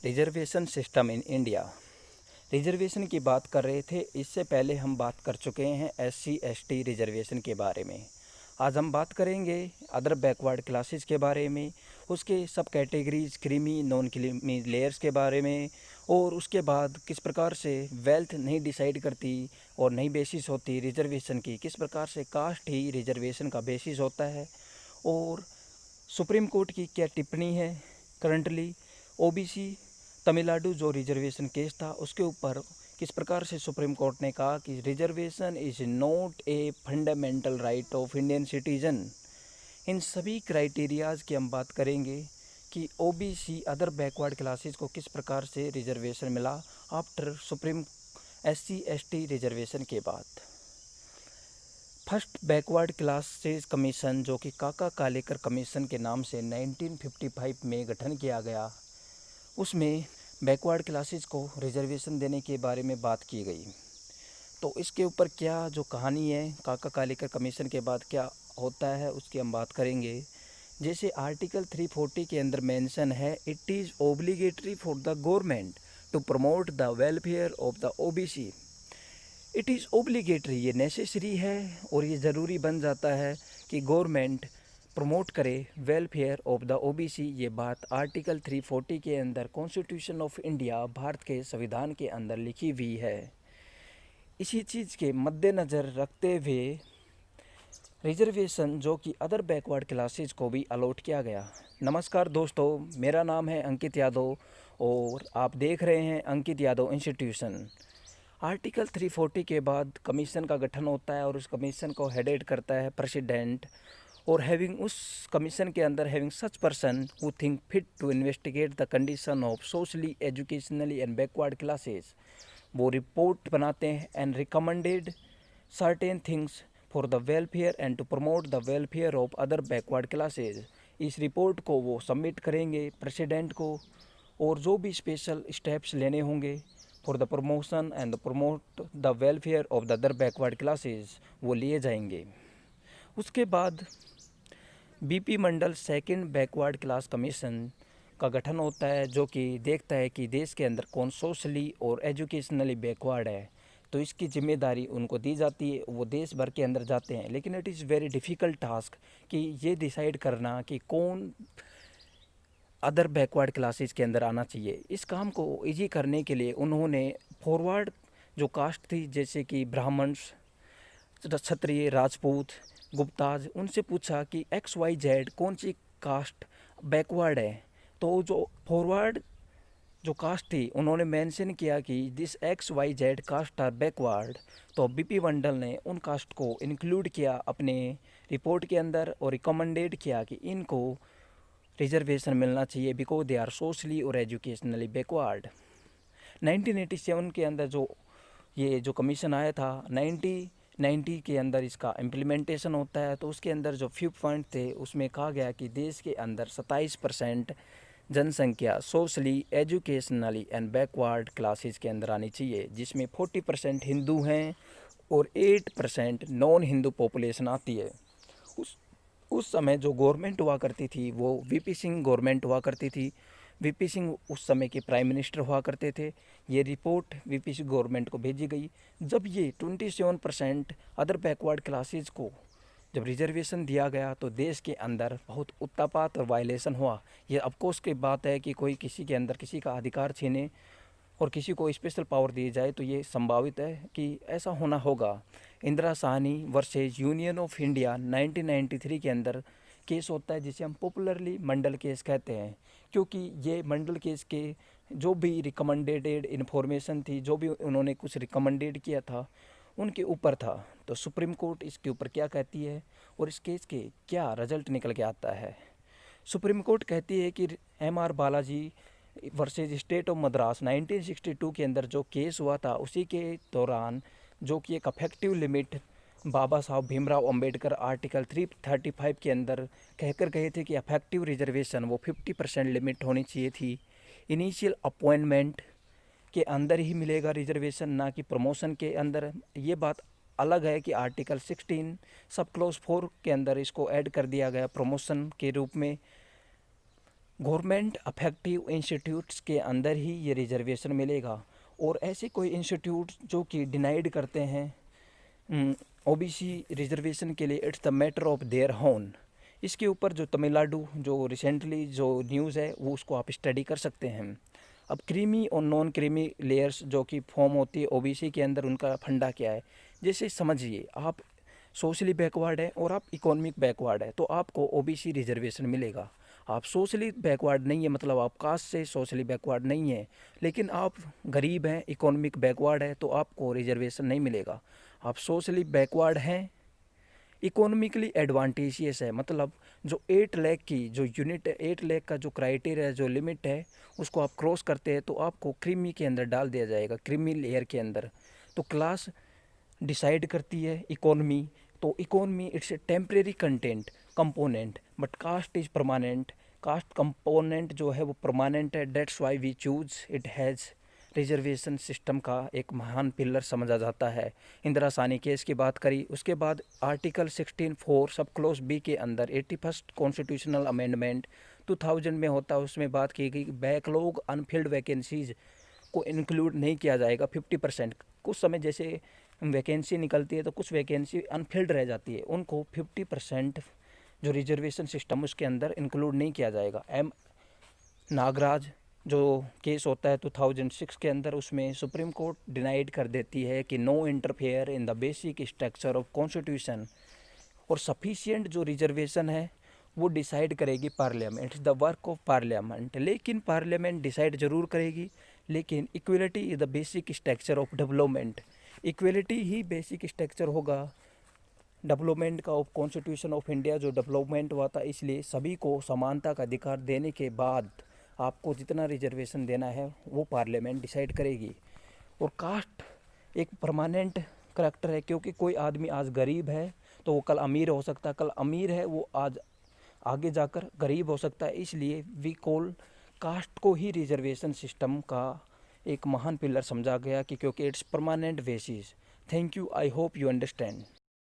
Reservation system in India. Reservation की बात कर रहे थे, इससे पहले हम बात कर चुके हैं SC/ST रिजर्वेशन के बारे में। आज हम बात करेंगे अदर बैकवर्ड क्लासेस के बारे में, उसके सब categories, creamy non creamy layers के बारे में, और उसके बाद किस प्रकार से वेल्थ नहीं डिसाइड करती और नहीं बेसिस होती रिजर्वेशन की, किस प्रकार से कास्ट ही रिजर्वेशन का बेसिस होता है, और सुप्रीम कोर्ट की क्या टिप्पणी है करंटली OBC तमिलनाडु जो रिजर्वेशन केस था उसके ऊपर किस प्रकार से सुप्रीम कोर्ट ने कहा कि reservation is not a fundamental right of Indian citizen. इन सभी क्राइटेरियाज़ की हम बात करेंगे कि OBC अदर बैकवर्ड क्लासेस को किस प्रकार से रिजर्वेशन मिला आफ्टर सुप्रीम SC/ST रिजर्वेशन के बाद। फर्स्ट बैकवर्ड क्लासेस कमीशन जो कि काका कालेकर कमीशन के नाम से 1955 में गठन किया गया, उसमें बैकवर्ड क्लासेस को रिजर्वेशन देने के बारे में बात की गई। तो इसके ऊपर क्या जो कहानी है, काका कालेकर कमीशन के बाद क्या होता है उसकी हम बात करेंगे। जैसे आर्टिकल 340 के अंदर मेंशन है, it is obligatory for the government to promote the welfare of the OBC। It is obligatory, ये नेसेसरी है और ये ज़रूरी बन जाता है कि गवर्नमेंट प्रमोट करे वेलफेयर ऑफ द OBC। ये बात आर्टिकल 340 के अंदर कॉन्स्टिट्यूशन ऑफ इंडिया, भारत के संविधान के अंदर लिखी हुई है। इसी चीज़ के मद्देनज़र रखते हुए रिजर्वेशन जो कि अदर बैकवर्ड क्लासेस को भी अलॉट किया गया। नमस्कार दोस्तों, मेरा नाम है अंकित यादव और आप देख रहे हैं अंकित यादव इंस्टीट्यूशन। आर्टिकल 340 के बाद कमीशन का गठन होता है और उस कमीशन को हेडेड करता है प्रेसिडेंट, और हैविंग उस कमीशन के अंदर having such person who think fit to investigate the condition of socially, educationally and backward classes. वो रिपोर्ट बनाते हैं and recommended certain things for the welfare and to promote the welfare of other backward classes. इस report को वो submit करेंगे president को, और जो भी स्पेशल स्टेप्स लेने होंगे for the promotion and the promote the welfare of the other backward classes वो लिए जाएंगे। उसके बाद BP मंडल सेकंड बैकवर्ड क्लास कमीशन का गठन होता है, जो कि देखता है कि देश के अंदर कौन सोशली और एजुकेशनली बैकवर्ड है, तो इसकी जिम्मेदारी उनको दी जाती है। वो देश भर के अंदर जाते हैं, लेकिन it is very difficult task कि ये डिसाइड करना कि कौन अदर बैकवर्ड क्लासेस के अंदर आना चाहिए। इस काम को इजी करने के लिए उन्होंने फॉरवर्ड जो कास्ट थी, जैसे कि ब्राह्मण्स, क्षत्रिय, राजपूत, गुप्ताज, उनसे पूछा कि XYZ कौन सी कास्ट बैकवर्ड है। तो जो फॉरवर्ड जो कास्ट थी उन्होंने मेंशन किया कि this XYZ caste are backward. तो BP मंडल ने उन कास्ट को इंक्लूड किया अपने रिपोर्ट के अंदर और रिकमेंडेड किया कि इनको रिजर्वेशन मिलना चाहिए बिकॉज दे आर सोशली और एजुकेशनली बैकवर्ड। 1987 के अंदर ये जो कमीशन आया था, 1990 के अंदर इसका इम्प्लीमेंटेशन होता है। तो उसके अंदर जो 5 पॉइंट थे उसमें कहा गया कि देश के अंदर 27% जनसंख्या socially, educationally and backward classes के अंदर आनी चाहिए, जिसमें 40% हिंदू हैं और 8% नॉन हिंदू पॉपुलेशन आती है। उस समय जो गवर्नमेंट हुआ करती थी वो VP सिंह गवर्नमेंट हुआ करती थी। VP सिंह उस समय के प्राइम मिनिस्टर हुआ करते थे। ये रिपोर्ट VP सिंह गवर्नमेंट को भेजी गई। जब ये 27% अदर बैकवर्ड क्लासेस को जब रिजर्वेशन दिया गया तो देश के अंदर बहुत उत्पात और वायलेशन हुआ। ये अफकोर्स की बात है कि कोई किसी के अंदर किसी का अधिकार छीने और किसी को स्पेशल पावर दी जाए, तो ये संभावित है कि ऐसा होना होगा। Indira Sahni versus union of India 1993 के अंदर केस होता है, जिसे हम पॉपुलरली मंडल केस कहते हैं, क्योंकि ये मंडल केस के जो भी रिकमेंडेड इन्फॉर्मेशन थी, जो भी उन्होंने कुछ रिकमेंडेड किया था उनके ऊपर था। तो सुप्रीम कोर्ट इसके ऊपर क्या कहती है और इस केस के क्या रिजल्ट निकल के आता है। सुप्रीम कोर्ट कहती है कि MR Balaji versus state of Madras 1962 के अंदर जो केस हुआ था, उसी के दौरान जो कि एक अफेक्टिव लिमिट बाबा साहब भीमराव अंबेडकर आर्टिकल 335 के अंदर कहकर गए थे कि अफेक्टिव रिजर्वेशन वो 50% लिमिट होनी चाहिए थी। इनिशियल अपॉइंटमेंट के अंदर ही मिलेगा रिजर्वेशन, ना कि प्रमोशन के अंदर। ये बात अलग है कि आर्टिकल 16 सब क्लोज 4 के अंदर इसको ऐड कर दिया गया प्रमोशन के रूप में। गवर्नमेंट अफेक्टिव इंस्टीट्यूट्स के अंदर ही ये रिजर्वेशन मिलेगा। और ऐसे कोई इंस्टीट्यूट जो कि डिनाइड करते हैं ओबीसी रिजर्वेशन के लिए, it's the matter of their होन। इसके ऊपर जो तमिलनाडु जो रिसेंटली जो न्यूज़ है वो उसको आप स्टडी कर सकते हैं। अब क्रीमी और नॉन क्रीमी लेयर्स जो कि फॉर्म होती है ओबीसी के अंदर, उनका फंडा क्या है। जैसे समझिए आप सोशली बैकवर्ड है और आप इकोनॉमिक बैकवर्ड है तो आपको ओबीसी रिजर्वेशन मिलेगा। आप सोशली बैकवर्ड नहीं है मतलब आप कास्ट से सोशली बैकवर्ड नहीं है, लेकिन आप गरीब हैं, इकोनॉमिक बैकवर्ड है तो आपको रिजर्वेशन नहीं मिलेगा। आप सोशली बैकवर्ड हैं, इकोनॉमिकली एडवांटेजियस है, मतलब जो 8 लाख की जो यूनिट है, 8 लाख का जो क्राइटेरिया जो लिमिट है उसको आप क्रॉस करते हैं तो आपको क्रीमी के अंदर डाल दिया जाएगा, क्रीमी लेयर के अंदर। तो क्लास डिसाइड करती है इकोनॉमी, तो economy it's a temporary content component but caste is permanent. Caste component जो है वो परमानेंट है, that's why we choose it has reservation system का एक महान पिलर समझा जाता है। इंदिरा सानी केस की बात करी, उसके बाद आर्टिकल 16(4) सब क्लोज बी के अंदर 81st कॉन्स्टिट्यूशनल अमेंडमेंट 2000 में होता है, उसमें बात की गई बैकलॉग अनफिल्ड वैकेंसीज को इंक्लूड नहीं किया जाएगा 50%। कुछ समय जैसे वैकेंसी निकलती है तो कुछ वैकेंसी अनफिल्ड रह जाती है, उनको 50% जो रिजर्वेशन सिस्टम उसके अंदर इंक्लूड नहीं किया जाएगा। एम नागराज जो केस होता है 2006 के अंदर, उसमें सुप्रीम कोर्ट डिनाइड कर देती है कि no interfere in the basic structure of constitution. और सफिशिएंट जो रिजर्वेशन है वो डिसाइड करेगी parliament, it's the work of parliament. लेकिन पार्लियामेंट डिसाइड ज़रूर करेगी, लेकिन equality is the basic structure of development. Equality ही बेसिक स्ट्रक्चर होगा डेवलपमेंट का ऑफ कॉन्स्टिट्यूशन ऑफ इंडिया जो डेवलपमेंट हुआ था। इसलिए सभी को समानता का अधिकार देने के बाद आपको जितना रिजर्वेशन देना है वो पार्लियामेंट डिसाइड करेगी। और कास्ट एक परमानेंट करैक्टर है, क्योंकि कोई आदमी आज गरीब है तो वो कल अमीर हो सकता है, कल अमीर है वो आज आगे जाकर गरीब हो सकता है। इसलिए वी कॉल कास्ट को ही रिजर्वेशन सिस्टम का एक महान पिलर समझा गया कि क्योंकि it's permanent basis. Thank you, I hope you understand.